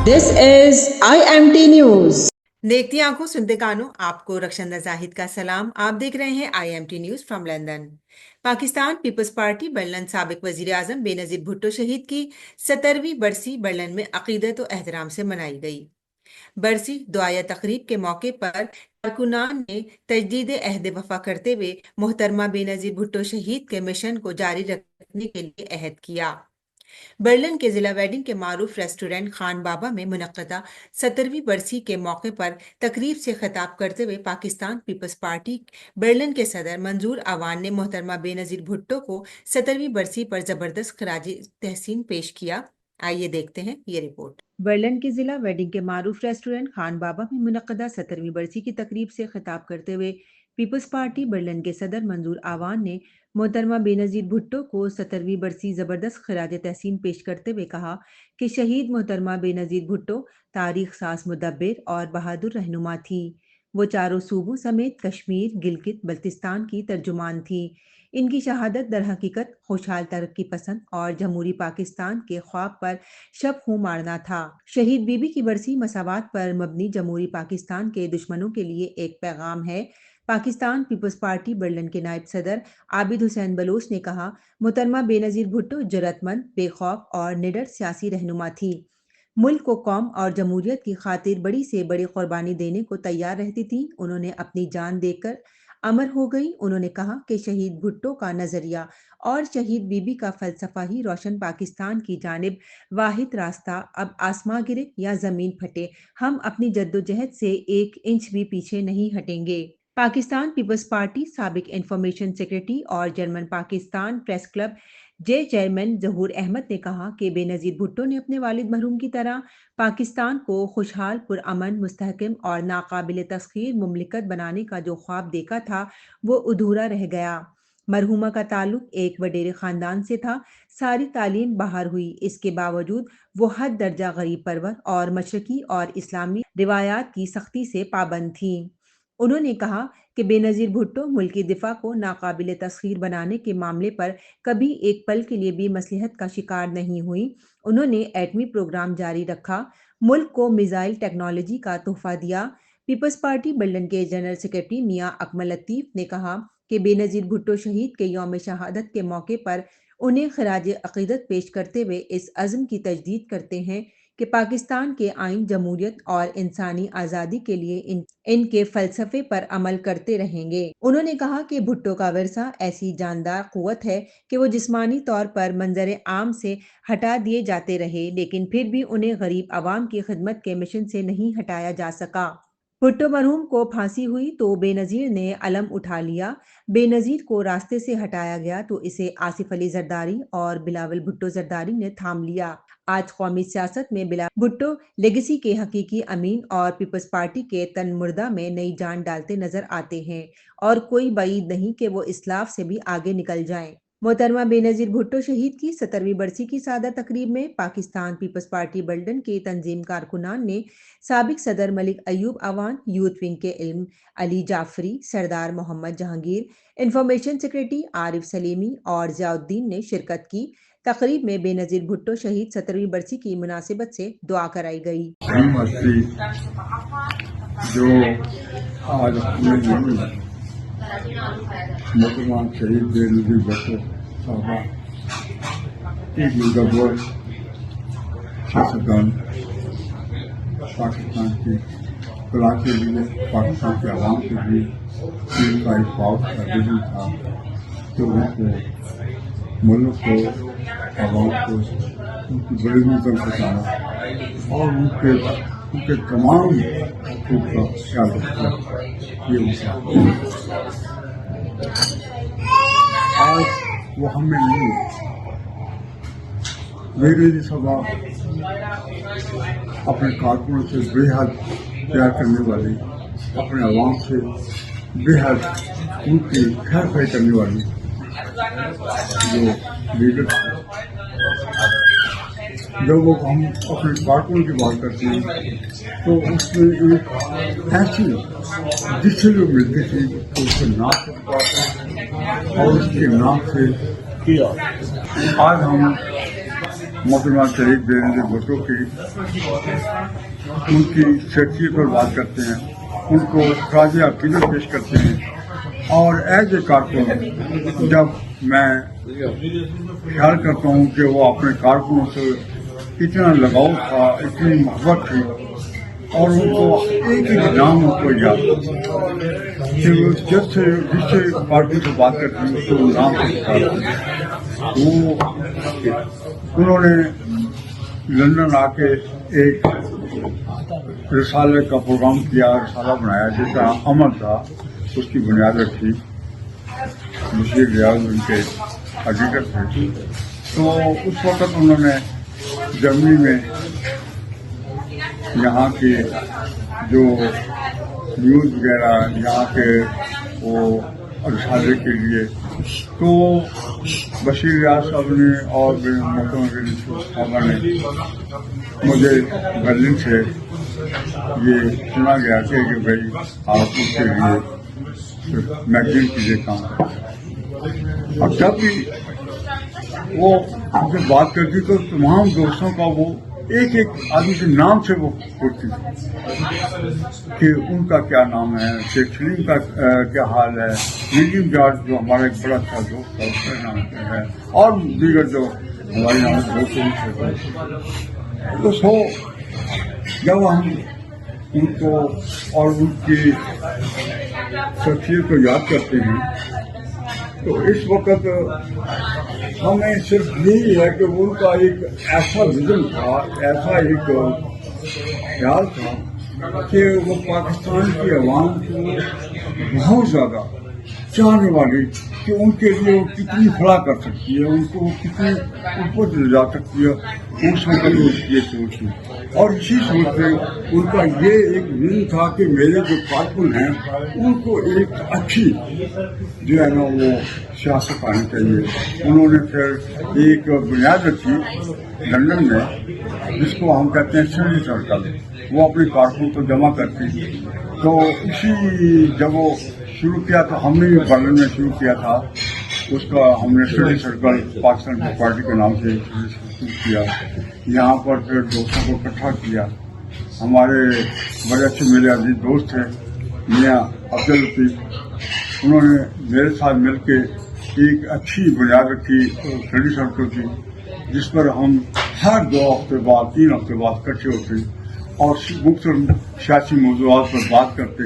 This is IMT News. देखती आंखों सुनते कानों, आपको रक्षंदा जाहिद का सलाम। आप देख रहे हैं IMT news from London. Pakistan peoples party बर्लन साबिक वजीर आजम बेनजीर भुट्टो शहीद की 70वीं बरसी बर्लन में अकीदत और एहतराम से मनाई गई। बरसी दुआया तकरीब के मौके पर कारकुनान ने तजदीद अहद वफा करते हुए मोहतरमा बेनजीर भुट्टो शहीद के मिशन को जारी रखने के लिए अहद किया। बर्लिन के जिला वेडिंग के मारूफ रेस्टोरेंट खान बाबा में मुनक्कदा 70वीं बरसी के मौके पर तकरीब से खिताब करते हुए पाकिस्तान पीपल्स पार्टी बर्लिन के सदर मंजूर आवान ने मोहतरमा बेनजीर भुट्टो को 70वीं बरसी पर जबरदस्त खराज तहसीन पेश किया। आइए देखते हैं ये रिपोर्ट। बर्लिन के जिला वेडिंग के मारूफ रेस्टोरेंट खान बाबा में मुनक्कदा 70वीं बरसी की तकरीब से खिताब करते हुए पीपल्स पार्टी बर्लिन के सदर मंजूर आवान ने मोहतरमा बेनजीर भुट्टो को 70वीं बरसी जबरदस्त खराज तहसीन पेश करते हुए कहा कि शहीद मोहतरमा बेनजीर भुट्टो तारीख सास मुदब्बिर और बहादुर रहनुमा थी। वो चारों सूबों समेत कश्मीर, गिलगित, बल्तिस्तान की तर्जुमान थी। इनकी शहादत दर हकीकत खुशहाल तरक्की पसंद और जमहूरी पाकिस्तान के ख्वाब पर शब खूं मारना था। शहीद बीबी की बरसी मसावात पर मबनी जमहूरी पाकिस्तान के दुश्मनों के लिए एक पैगाम है। पाकिस्तान पीपल्स पार्टी बर्लिन के नायब सदर आबिद हुसैन बलोच ने कहा, मोहतरमा बेनजीर भुट्टो जरूरतमंद, बेखौफ और निडर सियासी रहनुमा थी। मुल्क को कौम और जमहूरियत की खातिर बड़ी से बड़ी कुर्बानी देने को तैयार रहती थी। उन्होंने अपनी जान देकर अमर हो गई। उन्होंने कहा कि शहीद भुट्टो का नजरिया और शहीद बीबी का फलसफा ही रोशन पाकिस्तान की जानिब वाहिद रास्ता। अब आसमां गिरे या जमीन फटे, हम अपनी जद्दोजहद से एक इंच भी पीछे नहीं हटेंगे। पाकिस्तान पीपल्स पार्टी साबिक इंफॉर्मेशन सेक्रेटरी और जर्मन पाकिस्तान प्रेस क्लब जे चेयरमैन जहूर अहमद ने कहा कि बेनजीर भुट्टो ने अपने वालिद मरहूम की तरह पाकिस्तान को खुशहाल, पुरअमन, मुस्तहकम और नाकाबिल तस्खीर मुमलिकत बनाने का जो ख्वाब देखा था वो अधूरा रह गया। मरहूमा का ताल्लुक एक वडेरे खानदान से था। सारी तालीम बाहर हुई, इसके बावजूद वो हद दर्जा गरीब परवर और मशरकी और इस्लामी रिवायात की सख्ती से पाबंद थी। उन्होंने कहा कि बेनजीर भुट्टो मुल्क की दिफा को नाकाबिल तस्खीर बनाने के मामले पर कभी एक पल के लिए भी मसलिहत का शिकार नहीं हुई। उन्होंने एटमी प्रोग्राम जारी रखा, मुल्क को मिसाइल टेक्नोलॉजी का तोहफा दिया। पीपल्स पार्टी बर्लिन के जनरल सेक्रेटरी मियां अकमल लतीफ ने कहा कि बेनजीर भुट्टो शहीद के यौम शहादत के मौके पर उन्हें खराज अकीदत पेश करते हुए इस अज़्म की तजदीद करते हैं कि पाकिस्तान के आइन जमहूरियत और इंसानी आज़ादी के लिए इनके फलसफे पर अमल करते रहेंगे। उन्होंने कहा कि भुट्टो का विरसा ऐसी जानदार कुव्वत है कि वो जिस्मानी तौर पर मंजर आम से हटा दिए जाते रहे, लेकिन फिर भी उन्हें गरीब आवाम की खिदमत के मिशन से नहीं हटाया जा सका। भुट्टो मरहूम को फांसी हुई तो बेनजीर ने अलम उठा लिया। बेनजीर को रास्ते से हटाया गया तो इसे आसिफ अली जरदारी और बिलावल भुट्टो जरदारी ने थाम लिया। आज कौमी सियासत में बिलावल भुट्टो लेगेसी के हकीकी अमीन और पीपल्स पार्टी के तन मुर्दा में नई जान डालते नजर आते हैं और कोई बाईद नहीं कि वो इस्लाफ से भी आगे निकल जाएं। मोहतरमा बेनजीर भुट्टो शहीद की 70वीं बरसी की सादा तकरीब में पाकिस्तान पीपल्स पार्टी बर्लिन के तंजीम कारकुनान ने साबिक सदर मलिक अयूब अवान, यूथ विंग के इल्म अली जाफरी, सरदार मोहम्मद जहांगीर, इंफॉर्मेशन सेक्रेटरी आरिफ सलीमी और जियाउद्दीन ने शिरकत की। तकरीब में बेनजीर भुट्टो शहीद 70वीं बरसी की मुनासिबत से दुआ कराई गई। जो आज मुसलमान शहीद बेनजीर भुट्टो साहबा एक मुदब्बर सियासतदान पाकिस्तान की फलाह के लिए, पाकिस्तान के आवाम के लिए इनका एक ख्वाब का विजन था तो उनको मुल्क को, आवाम को उनकी बड़ी नजर बचाना और उनके तमाम हकूक़ का ख्याल रखना, ये उनका आज वो हमें नहीं है। मेरे जैसा बाप अपने कारकुनों से बेहद प्यार करने वाली, अपने आवाम से बेहद उनकी खैर खैर करने वाली जो लीडर थे। जब वो हम अपने कारकुनों की बात करते हैं तो उसमें एक ऐसी जिससे जो मिलती थी तो उसके नाम से पुकारते और उसके नाम से किया। आज हम मोहतरमा शहीद बेनजीर भुट्टो की उनकी शख्सियत पर बात करते हैं, उनको खराज अकीदत पेश करते हैं। और एज ए कारकुन जब मैं ख्याल करता हूँ कि वो अपने कारकुनों से इतना लगाव था, इतनी मोहब्बत थी, और उनको एक एक नाम उनको याद कि वो जिससे कारकुन से बात करती है उसको नाम से पुकारती। वो उन्होंने लंदन आके एक रिसाले का प्रोग्राम किया, रिसाला बनाया जिसका अमल था, उसकी बुनियाद रखी। बशीर रियाज उनके एडिटर थे। तो उस वक्त उन्होंने जर्मनी में यहाँ के जो न्यूज़ वगैरह यहाँ के वो रिसाले के लिए, तो बशीर रियाज साहब ने और मोहतरमा ने मुझे बर्लिन से ये सुना गया कि भाई आप उसके लिए मैगजीन कीजिए काम। और जब भी वो उनसे बात करती तो तमाम दोस्तों का वो एक एक आदमी के नाम से वो पूछती कि उनका क्या नाम है, शेख सलीम का क्या हाल है, विलियम जॉर्ज जो हमारा एक बड़ा अच्छा दोस्त था उसका नाम क्या है, और दीगर जो हमारे नाम दोस्त तो जब हम उनको और उनकी शख्सियत को याद करते हैं तो इस वक्त हमें सिर्फ यही है कि उनका एक ऐसा विजन था, ऐसा एक ख्याल था कि वो पाकिस्तान की आवाम को बहुत ज़्यादा चाहने वाली कि उनके लिए वो कितनी फलाह कर सकती है, उनको कितनी ऊपर ले जा सकती है, उस वक्त ये सोच थी। और इसी सोच में उनका ये एक विजन था कि मेरे जो कारकुन हैं उनको एक अच्छी जो है ना वो सियासत आनी चाहिए। उन्होंने फिर एक बुनियाद रखी लंदन में जिसको हम कहते हैं स्टडी सर्कल। वो अपने कारकुन को जमा करती, तो इसी जब वो शुरू किया तो हमने भी बर्लिन में शुरू किया था, उसका हमने स्टडी सर्कल पाकिस्तान की पार्टी के नाम से शुरू किया। यहाँ पर फिर दोस्तों को इकट्ठा किया। हमारे बड़े अच्छे मेरे अजीज दोस्त थे मियाँ अब्दुल लतीफ, उन्होंने मेरे साथ मिलके एक अच्छी बुनियाद रखी स्टडी सर्कल की, जिस पर हम हर 2 हफ्ते बाद 3 हफ्ते बाद इकट्ठे होते और मुख्तलिफ सियासी मौज़ूआत पर बात करते,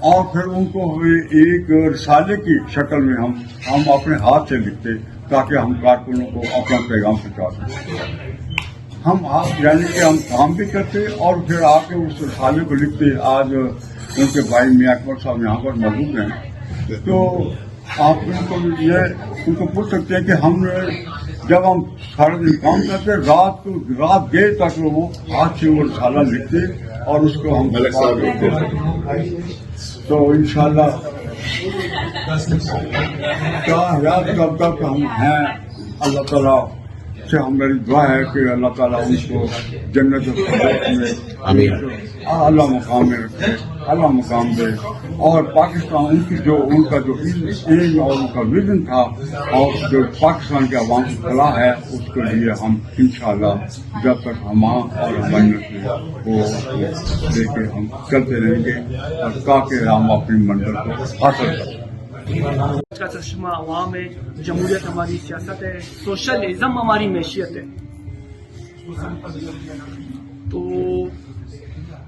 और फिर उनको एक रिसाले की शक्ल में हम अपने हाथ से लिखते ताकि हम कारकुनों को अपना पैगाम पहुंचा सकें। हम यानी कि हम काम भी करते और फिर आके उस रिसाले को लिखते। आज उनके भाई मियाँ अकबर साहब यहाँ पर मौजूद हैं, तो आप उनको पूछ सकते हैं कि हमने जब हम सारा दिन काम करते रात देर तक वो हाथ से वो रिसाला लिखते और उसको हम तो इंशाल्लाह क्या याद कब तक हम हैं। अल्लाह ताला से हमारी दुआ है कि अल्लाह ताला उनको जन्नत में अल्लाह मुकाम में रखे, अल्लाह मुकाम दे। और पाकिस्तान उनका जो एम और उनका विजन था और जो पाकिस्तान के अवाम की फलाह है उसके लिए हम इंशाल्लाह जब तक हम और हमारी नस्ल को लेके हम चलते रहेंगे और ताकि हम अपनी मंजिल को हासिल करें। का चश्मा अवाम है, जमहूरियत हमारी सियासत है, सोशलिज्म हमारी मैशियत है। तो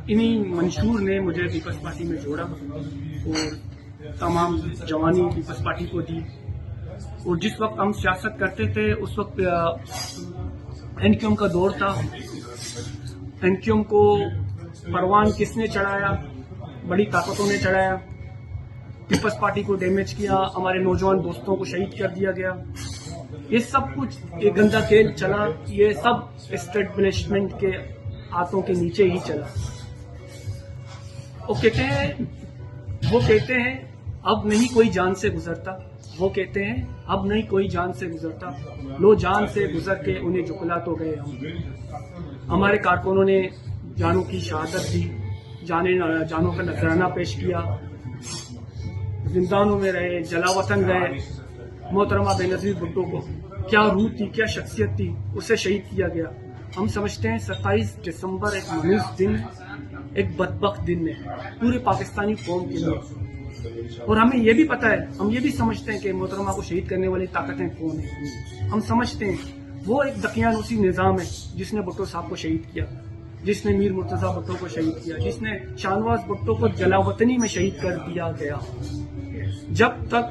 इन्हीं मंशूर ने मुझे पीपल्स पार्टी में जोड़ा और तमाम जवानी पीपल्स पार्टी को दी। और जिस वक्त हम सियासत करते थे उस वक्त एनक्यूएम का दौर था। एनक्यूएम को परवान किसने चढ़ाया? बड़ी ताकतों ने चढ़ाया। पीपल्स पार्टी को डैमेज किया, हमारे नौजवान दोस्तों को शहीद कर दिया गया। ये सब कुछ एक गंदा खेल चला, ये सब एस्टेब्लिशमेंट के हाथों के नीचे ही चला। वो कहते हैं अब नहीं कोई जान से गुजरता, वो कहते हैं अब नहीं कोई जान से गुजरता, लो जान से गुजर के उन्हें झुकला तो गए हम। हमारे कारकुनों ने जानों की शहादत दी, जानों का नजराना पेश किया, जिंदानों में रहे, जलावतन गए, मोहतरमा बेनजीर भुट्टो को, क्या रूह थी, क्या शख्सियत थी, उसे शहीद किया गया। हम समझते हैं 27 दिसंबर एक मनीष दिन, एक बदबख्त दिन है पूरे पाकिस्तानी कौम के लिए। और हमें ये भी पता है, हम ये भी समझते हैं कि मोहतरमा को शहीद करने वाली ताकतें कौन है। हम समझते हैं वो एक दकियानूसी निज़ाम है जिसने भुट्टो साहब को शहीद किया, जिसने मीर मुर्तज़ा भुट्टो को शहीद किया, जिसने शाहनवाज भुट्टो को जलावतनी में शहीद कर दिया गया। जब तक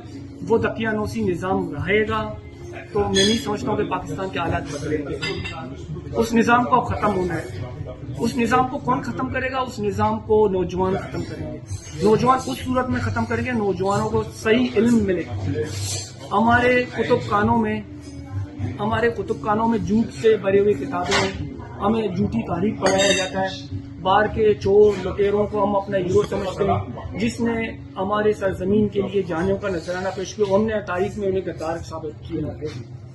वो दकियानूसी निज़ाम रहेगा तो मैं नहीं समझता हूँ कि पाकिस्तान के हालात बदलेंगे। उस निज़ाम को अब ख़त्म होना है। उस निज़ाम को कौन ख़त्म करेगा? उस निज़ाम को नौजवान ख़त्म करेंगे। नौजवान उस सूरत में ख़त्म करेंगे, नौजवानों को सही इल्म मिलेगा। हमारे कुतुबखानों में झूठ से भरी हुई किताबें हैं, हमें झूठी तारीख पढ़ाया जाता है। बाहर के चोर लुटेरों को हम अपना हीरो समझते हैं, जिसने हमारे सरजमीन के लिए जानियों का नजराना पेश किया, हमने तारीख में उन्हें गद्दार साबित किया।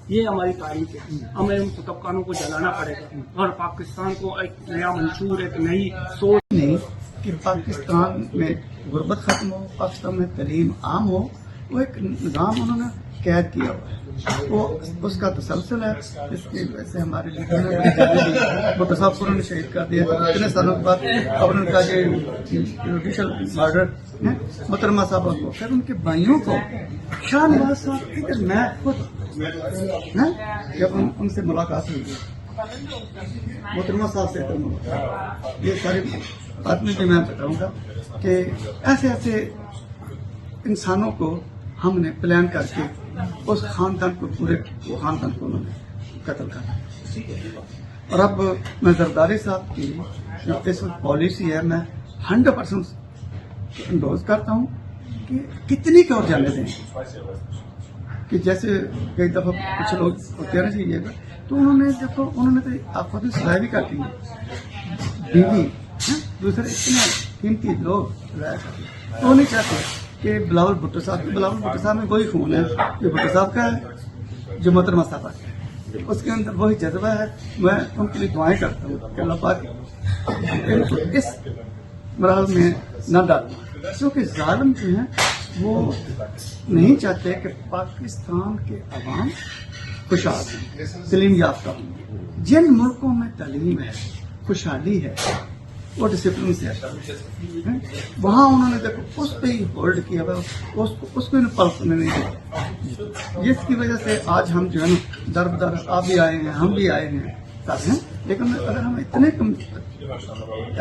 ये हमारी तारीख है, हमें उन कुतुबखानों को जलाना पड़ेगा और पाकिस्तान को एक नया मंशूर, एक नई सोच नहीं कि पाकिस्तान में गुर्बत खत्म हो, पाकिस्तान में तलीम आम हो, वो एक निज़ाम उन्होंने कैद किया हुआ है, वो उसका तसलसल है। इसकी वजह से हमारे लीडर ने भुट्टो साहब को उन्होंने शहीद कर दिया। इतने सालों के बाद अब उनका ये जुडिशल मर्डर है मोहतरमा साहब को, फिर उनके भाइयों को शाहनवाज साहब की मैं खुद जब उनसे मुलाकात हुई मोहतरमा साहब से, तो ये सारी बात में भी मैं बताऊंगा कि ऐसे ऐसे इंसानों को हमने प्लान करके उस खानदान को, पूरे खानदान को उन्होंने कत्ल कर। और अब मैं जरदारी साहब की जो इस पॉलिसी है, मैं 100% इंडोर्स करता हूँ कि कितनी की और जाने दें। कि जैसे कई दफा कुछ लोग होते रहना चाहिए, तो उन्होंने देखो, उन्होंने तो आप खुद सलाह भी करती है, बीवी दूसरे इतने कीमती लोग तो नहीं चाहते कि बिलावल भुट्टो साहब में वही खून है जो भुट्टो साहब का है, जो मोहतरमा साहब का है, उसके अंदर वही जज्बा है। मैं उनके लिए दुआएं करता हूँ कि अल्लाह पाक इनको इस मरहल में न डालना, क्योंकि जालिम जो हैं वो नहीं चाहते कि पाकिस्तान के अवाम खुशहाल हैं, तलीम याफ्ता हों। जिन मुल्कों में तलीम है, खुशहाली है, वो डिसिप्लिन से है, वहाँ उन्होंने देखो उस पर ही होल्ड किया हुआ, उसको पल्स नहीं दिया, जिसकी वजह से आज हम जो है ना दर बदर आप भी आए हैं, हम भी आए हैं साथ हैं। लेकिन अगर हम इतने कम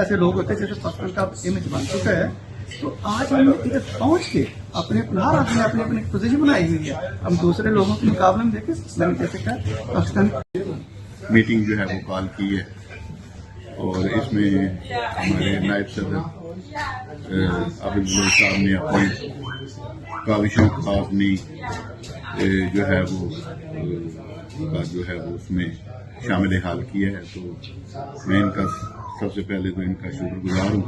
ऐसे लोग होते जैसे पाकिस्तान का इमेज बन चुका है, तो आज हम इधर पहुँच के अपने हर आदमी अपनी अपनी पोजीशन बनाई हुई है। हम दूसरे लोगों के मुकाबले में देखें, मैंने जैसे कहा पाकिस्तान मीटिंग जो है वो कॉल की है और इसमें हमारे नायब सदर आबिद साहब ने अपनी काविशों का अपनी जो है वो उसमें शामिल हाल किया है। तो मैं इनका सबसे पहले तो इनका शुक्रगुजार हूँ।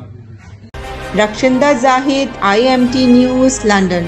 रक्षिंदा जाहिद, IMT न्यूज़, लंदन।